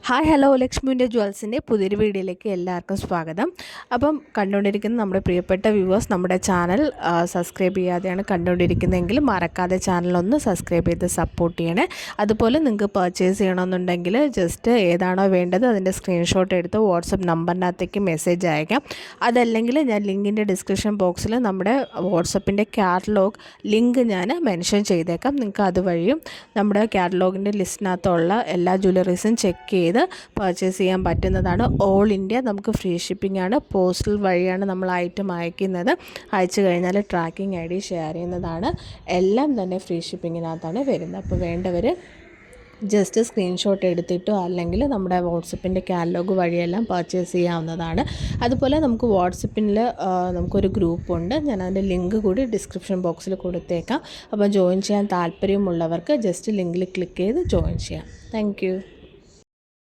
Hi hello ലക്ഷ്മിൻ്റെ ജ്വൽസിൻ്റെ പുതിയൊരു വീഡിയോയിലേക്ക് എല്ലാവർക്കും സ്വാഗതം. അപ്പം കണ്ടുകൊണ്ടിരിക്കുന്ന നമ്മുടെ പ്രിയപ്പെട്ട വ്യൂവേഴ്സ് നമ്മുടെ ചാനൽ സബ്സ്ക്രൈബ് ചെയ്യാതെയാണ് കണ്ടുകൊണ്ടിരിക്കുന്നതെങ്കിൽ മറക്കാതെ ചാനലൊന്ന് സബ്സ്ക്രൈബ് ചെയ്ത് സപ്പോർട്ട് ചെയ്യണേ. അതുപോലെ നിങ്ങൾക്ക് പർച്ചേസ് ചെയ്യണമെന്നുണ്ടെങ്കിൽ ജസ്റ്റ് ഏതാണോ വേണ്ടത് അതിൻ്റെ സ്ക്രീൻഷോട്ട് എടുത്ത് വാട്സപ്പ് നമ്പറിനകത്തേക്ക് മെസ്സേജ് അയക്കാം. അതല്ലെങ്കിൽ ഞാൻ ലിങ്കിൻ്റെ ഡിസ്ക്രിപ്ഷൻ ബോക്സിൽ നമ്മുടെ വാട്സപ്പിൻ്റെ കാറ്റലോഗ് ലിങ്ക് ഞാൻ മെൻഷൻ ചെയ്തേക്കാം. നിങ്ങൾക്ക് അതുവഴിയും നമ്മുടെ കാറ്റലോഗിൻ്റെ ലിസ്റ്റിനകത്തുള്ള എല്ലാ ജ്വല്ലറീസും ചെക്ക് ചെയ്ത് പർച്ചേസ് ചെയ്യാൻ പറ്റുന്നതാണ്. ഓൾ ഇന്ത്യ നമുക്ക് ഫ്രീ ഷിപ്പിംഗ് ആണ്. പോസ്റ്റൽ വഴിയാണ് നമ്മൾ ഐറ്റം അയക്കുന്നത്. അയച്ചു കഴിഞ്ഞാൽ ട്രാക്കിംഗ് ഐ ഡി ഷെയർ ചെയ്യുന്നതാണ്. എല്ലാം തന്നെ ഫ്രീ ഷിപ്പിങ്ങിനകത്താണ് വരുന്നത്. അപ്പോൾ വേണ്ടവർ ജസ്റ്റ് സ്ക്രീൻഷോട്ട് എടുത്തിട്ടോ അല്ലെങ്കിൽ നമ്മുടെ വാട്സപ്പിൻ്റെ കാറ്റലോഗ് വഴിയെല്ലാം പർച്ചേസ് ചെയ്യാവുന്നതാണ്. അതുപോലെ നമുക്ക് വാട്സപ്പിൽ നമുക്കൊരു ഗ്രൂപ്പുണ്ട്. ഞാൻ അതിൻ്റെ ലിങ്ക് കൂടി ഡിസ്ക്രിപ്ഷൻ ബോക്സിൽ കൊടുത്തേക്കാം. അപ്പോൾ ജോയിൻ ചെയ്യാൻ താല്പര്യമുള്ളവർക്ക് ജസ്റ്റ് ലിങ്കിൽ ക്ലിക്ക് ചെയ്ത് ജോയിൻ ചെയ്യാം. താങ്ക്